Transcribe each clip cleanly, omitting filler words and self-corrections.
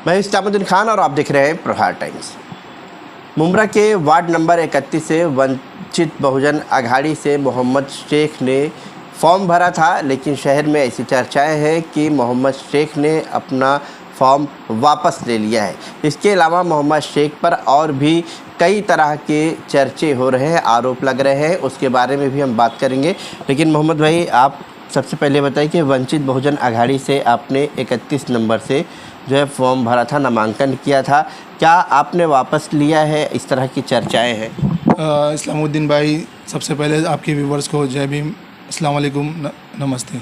मैं इस्लामुद्दीन खान और आप देख रहे हैं प्रहार टाइम्स। मुंब्रा के वार्ड नंबर 31 से वंचित बहुजन अघाड़ी से मोहम्मद शेख ने फॉर्म भरा था, लेकिन शहर में ऐसी चर्चाएं हैं कि मोहम्मद शेख ने अपना फॉर्म वापस ले लिया है। इसके अलावा मोहम्मद शेख पर और भी कई तरह के चर्चे हो रहे हैं, आरोप लग रहे हैं, उसके बारे में भी हम बात करेंगे। लेकिन मोहम्मद भाई, आप सबसे पहले बताइए कि वंचित बहुजन अघाड़ी से आपने 31 नंबर से जो है फॉर्म भरा था, नामांकन किया था, क्या आपने वापस लिया है? इस तरह की चर्चाएं हैं। इस्लामुद्दीन भाई, सबसे पहले आपके व्यूवर्स को जय भीम, अस्सलाम वालेकुम, नमस्ते।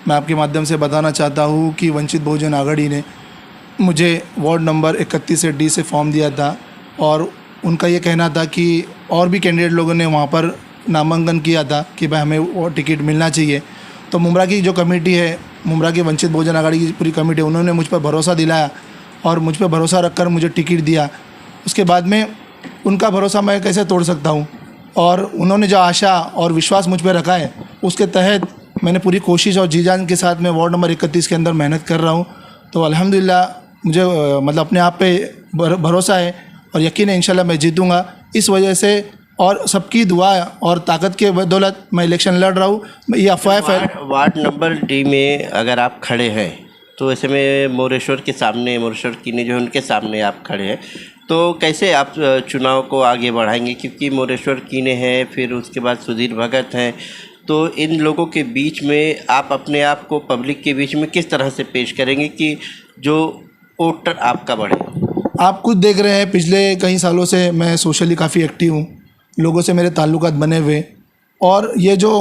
मैं आपके माध्यम से बताना चाहता हूँ कि वंचित बहुजन अघाड़ी ने मुझे वार्ड नंबर 31 से डी से फॉर्म दिया था और उनका ये कहना था कि और भी कैंडिडेट लोगों ने वहाँ पर नामांकन किया था कि भाई हमें वो टिकट मिलना चाहिए। तो मुंब्रा की जो कमेटी है, मुंब्रा की वंचित बहुजन अघाड़ी की पूरी कमेटी, उन्होंने मुझ पर भरोसा दिलाया और मुझ पर भरोसा रखकर मुझे टिकट दिया। उसके बाद में उनका भरोसा मैं कैसे तोड़ सकता हूँ, और उन्होंने जो आशा और विश्वास मुझ पर रखा है उसके तहत मैंने पूरी कोशिश और जी जान के साथ मैं वार्ड नंबर 31 के अंदर मेहनत कर रहा हूँ। तो अल्हम्दुलिल्लाह मुझे मतलब अपने आप पे भरोसा है और यकीन है इंशाल्लाह मैं जीतूँगा। इस वजह से और सबकी दुआ और ताकत के बदौलत मैं इलेक्शन लड़ रहा हूँ। ये अफवाह फैल वार्ड नंबर डी में अगर आप खड़े हैं तो ऐसे में मोरेश्वर के सामने, मोरेश्वर कीने जो उनके सामने आप खड़े हैं, तो कैसे आप चुनाव को आगे बढ़ाएंगे? क्योंकि मोरेश्वर कीने हैं, फिर उसके बाद सुधीर भगत हैं, तो इन लोगों के बीच में आप अपने आप को पब्लिक के बीच में किस तरह से पेश करेंगे कि जो वोटर आपका बढ़े? आप खुद देख रहे हैं, पिछले कई सालों से मैं सोशली काफ़ी एक्टिव हूँ, लोगों से मेरे ताल्लुकात बने हुए, और ये जो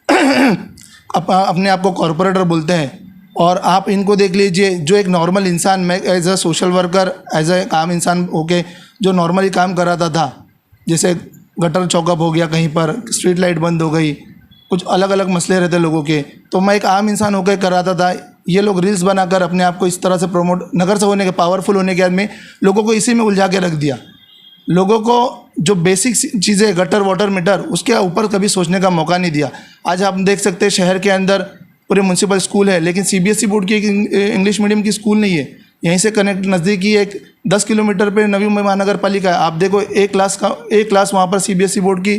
अपने आप को कॉरपोरेटर बोलते हैं, और आप इनको देख लीजिए, जो एक नॉर्मल इंसान, मैं as a social worker, as a आम इंसान होके जो नॉर्मली काम कराता था, जैसे गटर चौकअप हो गया, कहीं पर स्ट्रीट लाइट बंद हो गई, कुछ अलग अलग मसले रहते लोगों के, तो मैं एक आम इंसान होकर कराता था। ये लोग रील्स बनाकर अपने आप को इस तरह से प्रमोट, नगर से होने के, पावरफुल होने के बाद में लोगों को इसी में उलझा के रख दिया। लोगों को जो बेसिक चीज़ें, गटर, वाटर, मीटर, उसके ऊपर कभी सोचने का मौका नहीं दिया। आज आप देख सकते हैं शहर के अंदर पूरे म्यूनसिपल स्कूल है, लेकिन सीबीएसई बोर्ड की एक इंग्लिश मीडियम की स्कूल नहीं है। यहीं से कनेक्ट नज़दीकी एक 10 किलोमीटर पे नवी मुंबई महानगर पालिका है। आप देखो, एक क्लास वहाँ पर सीबीएसई बोर्ड की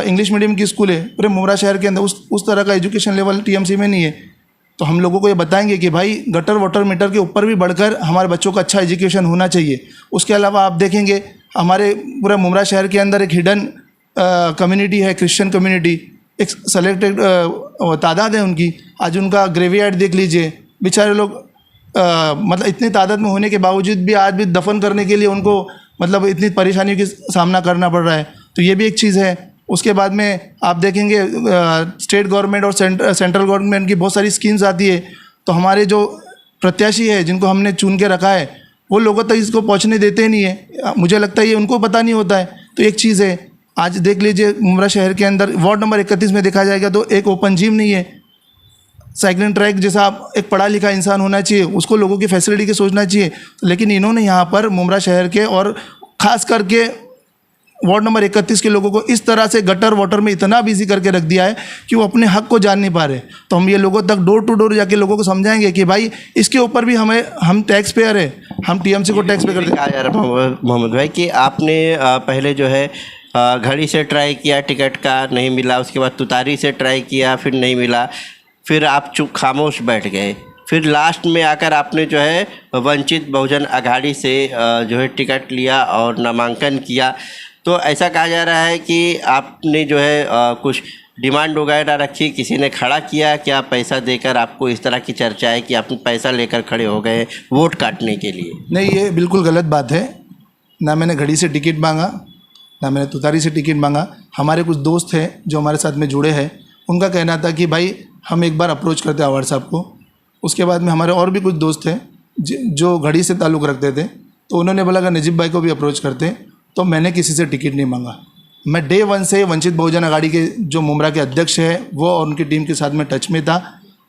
इंग्लिश मीडियम की स्कूल है पूरे मुंब्रा शहर के अंदर। उस तरह का एजुकेशन लेवल टीएमसी में नहीं है। तो हम लोगों को ये बताएंगे कि भाई गटर, वाटर, मीटर के ऊपर भी बढ़कर हमारे बच्चों का अच्छा एजुकेशन होना चाहिए। उसके अलावा आप देखेंगे हमारे पूरे मुंब्रा शहर के अंदर एक हिडन कम्युनिटी है, क्रिश्चियन कम्युनिटी, एक सेलेक्टेड तादाद है उनकी। आज उनका ग्रेवयार्ड देख लीजिए, बेचारे लोग मतलब इतनी तादाद में होने के बावजूद भी आज भी दफन करने के लिए उनको मतलब इतनी परेशानियों का सामना करना पड़ रहा है। तो ये भी एक चीज़ है। उसके बाद में आप देखेंगे स्टेट गवर्नमेंट और सेंट्रल गवर्नमेंट की बहुत सारी स्कीम्स आती है, तो हमारे जो प्रत्याशी है जिनको हमने चुन के रखा है वो लोगों तक इसको पहुंचने देते ही नहीं है। मुझे लगता है ये उनको पता नहीं होता है। तो एक चीज़ है, आज देख लीजिए मुंब्रा शहर के अंदर वार्ड नंबर 31 में देखा जाएगा तो एक ओपन जिम नहीं है। साइकिलिंग ट्रैक जैसा आप एक पढ़ा लिखा इंसान होना चाहिए, उसको लोगों की फैसिलिटी के सोचना चाहिए। लेकिन इन्होंने यहाँ पर मुंब्रा शहर के और ख़ास करके वार्ड नंबर 31 के लोगों को इस तरह से गटर, वाटर में इतना बिजी करके रख दिया है कि वो अपने हक को जान नहीं पा रहे। तो हम ये लोगों तक डोर टू डोर जाके लोगों को समझाएंगे कि भाई इसके ऊपर भी हम टैक्स पेयर है, हम टीएमसी को टैक्स पे करते हैं। कहा जा रहा है मोहम्मद भाई कि आपने पहले जो है घड़ी से ट्राई किया, टिकट का नहीं मिला, उसके बाद तुतारी से ट्राई किया, फिर नहीं मिला, फिर आप चुप खामोश बैठ गए, फिर लास्ट में आकर आपने जो है वंचित बहुजन अघाड़ी से जो है टिकट लिया और नामांकन किया। तो ऐसा कहा जा रहा है कि आपने जो है कुछ डिमांड वगैरह रखी, किसी ने खड़ा किया क्या पैसा देकर आपको? इस तरह की चर्चा है कि आपने पैसा लेकर खड़े हो गए वोट काटने के लिए। नहीं, ये बिल्कुल गलत बात है। ना मैंने घड़ी से टिकट मांगा, ना मैंने तुतारी से टिकट मांगा। हमारे कुछ दोस्त हैं जो हमारे साथ में जुड़े हैं, उनका कहना था कि भाई हम एक बार अप्रोच करते हैं आवाड़ साहब को। उसके बाद में हमारे और भी कुछ दोस्त हैं जो घड़ी से ताल्लुक़ रखते थे, तो उन्होंने बोला कि नजीब भाई को भी अप्रोच करते हैं। तो मैंने किसी से टिकट नहीं मांगा। मैं डे 1 से वंचित बहुजन अघाड़ी के जो मुंब्रा के अध्यक्ष हैं वो और उनकी टीम के साथ में टच में था,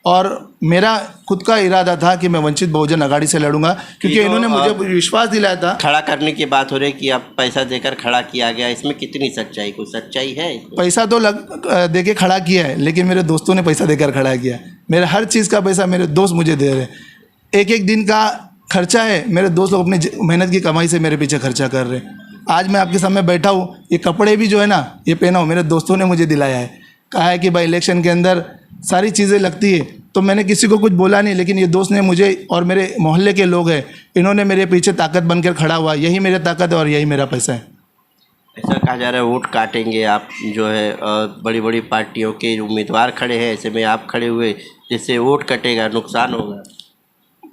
और मेरा खुद का इरादा था कि मैं वंचित बहुजन अघाड़ी से लड़ूंगा, क्योंकि इन्होंने मुझे विश्वास दिलाया था। खड़ा करने की बात हो रही कि आप पैसा देकर खड़ा किया गया, इसमें कितनी सच्चाई, कुछ सच्चाई है? पैसा तो देके खड़ा किया है, लेकिन मेरे दोस्तों ने पैसा देकर खड़ा किया है। मेरा हर चीज़ का पैसा मेरे दोस्त मुझे दे रहे हैं। एक दिन का खर्चा है, मेरे दोस्त लोग अपनी मेहनत की कमाई से मेरे पीछे खर्चा कर रहे हैं। आज मैं आपके सामने बैठा हूँ, ये कपड़े भी जो है ना, ये पहना हूँ मेरे दोस्तों ने मुझे दिलाया है। कहा है कि भाई इलेक्शन के अंदर सारी चीज़ें लगती है, तो मैंने किसी को कुछ बोला नहीं, लेकिन ये दोस्त ने मुझे और मेरे मोहल्ले के लोग हैं, इन्होंने मेरे पीछे ताकत बनकर खड़ा हुआ। यही मेरी ताकत है और यही मेरा पैसा है। ऐसा कहा जा रहा है वोट काटेंगे आप, जो है बड़ी बड़ी पार्टियों के उम्मीदवार खड़े हैं, ऐसे में आप खड़े हुए, जिससे वोट कटेगा, नुकसान होगा।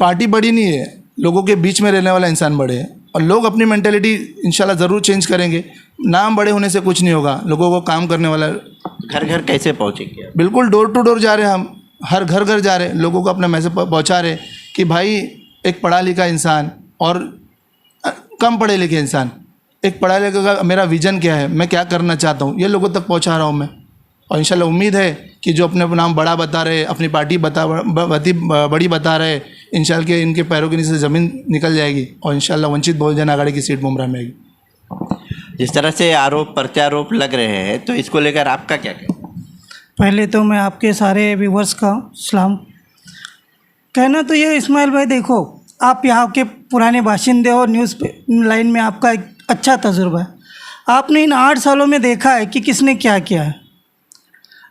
पार्टी बड़ी नहीं है, लोगों के बीच में रहने वाला इंसान बड़े है, और लोग अपनी मेंटेलिटी इंशाल्लाह ज़रूर चेंज करेंगे। नाम बड़े होने से कुछ नहीं होगा, लोगों को काम करने वाला। घर घर कैसे पहुँचेंगे आप? बिल्कुल डोर टू डोर जा रहे हैं हम, हर घर घर जा रहे हैं, लोगों को अपना मैसेज पहुंचा रहे कि भाई एक पढ़ा लिखा इंसान और कम पढ़े लिखे इंसान, एक पढ़ा लिखा का मेरा विज़न क्या है, मैं क्या करना चाहता हूँ, ये लोगों तक पहुँचा रहा हूँ मैं। और इंशाल्लाह उम्मीद है कि जो अपने नाम बड़ा बता रहे, अपनी पार्टी बड़ी बता रहे, इंशाल्लाह के इनके पैरों के नीचे से ज़मीन निकल जाएगी और इंशाल्लाह वंचित बहुजन आघाड़ी की सीट मुमरा में आएगी। जिस तरह से आरोप प्रत्यारोप लग रहे हैं, तो इसको लेकर आपका क्या कहना? पहले तो मैं आपके सारे व्यूवर्स का सलाम। कहना तो ये इस्माइल भाई, देखो आप यहाँ के पुराने बाशिंदे और न्यूज़ लाइन में आपका एक अच्छा तजुर्बा है। आपने इन 8 सालों में देखा है कि किसने क्या किया है।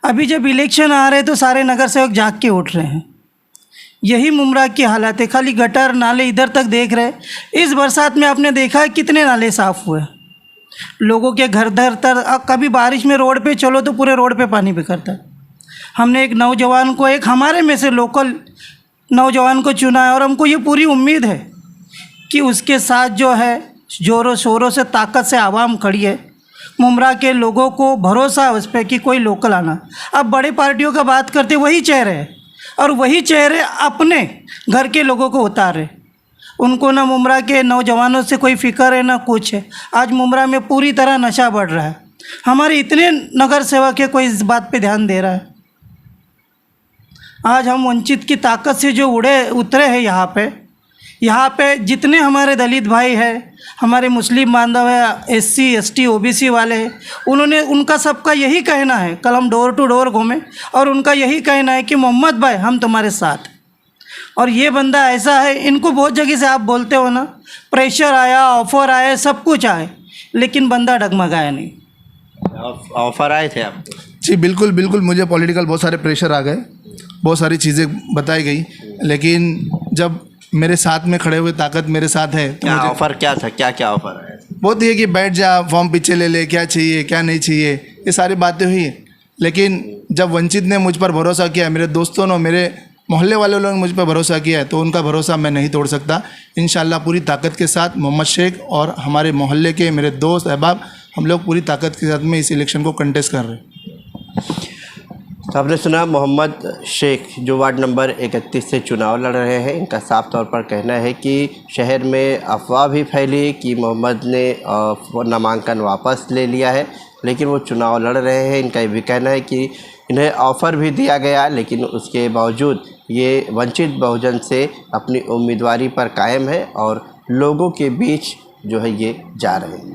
अभी जब इलेक्शन आ रहे तो सारे नगर सेवक जाग के उठ रहे हैं। यही मुमरा की हालत है, खाली गटर नाले इधर तक देख रहे। इस बरसात में आपने देखा है कितने नाले साफ़ हुए, लोगों के घर दर तर। कभी बारिश में रोड पे चलो तो पूरे रोड पे पानी बिखरता है। हमने एक नौजवान को, एक हमारे में से लोकल नौजवान को चुना है और हमको ये पूरी उम्मीद है कि उसके साथ जो है ज़ोरों शोरों से ताकत से आवाम खड़ी है। मुमरा के लोगों को भरोसा है उस पर कि कोई लोकल आना। अब बड़े पार्टियों का बात करते वही चेहरे हैं और वही चेहरे अपने घर के लोगों को उतारे। उनको ना मुमरा के नौजवानों से कोई फ़िक्र है ना कुछ है। आज मुमरा में पूरी तरह नशा बढ़ रहा है। हमारे इतने नगर सेवक है, कोई इस बात पे ध्यान दे रहा है? आज हम वंचित की ताकत से जो उतरे हैं यहाँ पे जितने हमारे दलित भाई हैं, हमारे मुस्लिम बांधव है, SC ST OBC वाले हैं, उनका सबका यही कहना है, कल हम डोर टू डोर घूमें और उनका यही कहना है कि मोहम्मद भाई हम तुम्हारे साथ। और ये बंदा ऐसा है, इनको बहुत जगह से आप बोलते हो ना, प्रेशर आया, ऑफ़र आए, सब कुछ आए, लेकिन बंदा डगमगाया नहीं। ऑफ़र आए थे आपको? जी बिल्कुल बिल्कुल, मुझे पॉलिटिकल बहुत सारे प्रेशर आ गए, बहुत सारी चीज़ें बताई गई, लेकिन जब मेरे साथ में खड़े हुए ताकत मेरे साथ है तो क्या ऑफ़र क्या था? क्या ऑफ़र आया? बहुत ही है कि बैठ जा, फॉर्म पीछे ले ले, क्या चाहिए क्या नहीं चाहिए, ये सारी बातें हुई। लेकिन जब वंचित ने मुझ पर भरोसा किया, मेरे दोस्तों ने, मेरे मोहल्ले वाले लोगों ने मुझ पर भरोसा किया है, तो उनका भरोसा मैं नहीं तोड़ सकता। इंशाल्लाह पूरी ताकत के साथ मोहम्मद शेख और हमारे मोहल्ले के मेरे दोस्त अहबाब, हम लोग पूरी ताकत के साथ में इस इलेक्शन को कंटेस्ट कर रहे हैं। तो आपने सुना मोहम्मद शेख जो वार्ड नंबर 31 से चुनाव लड़ रहे हैं। इनका साफ तौर पर कहना है कि शहर में अफवाह भी फैली कि मोहम्मद ने नामांकन वापस ले लिया है, लेकिन वो चुनाव लड़ रहे हैं। इनका ये भी कहना है कि इन्हें ऑफ़र भी दिया गया, लेकिन उसके बावजूद ये वंचित बहुजन से अपनी उम्मीदवारी पर कायम है और लोगों के बीच जो है ये जा रहे हैं।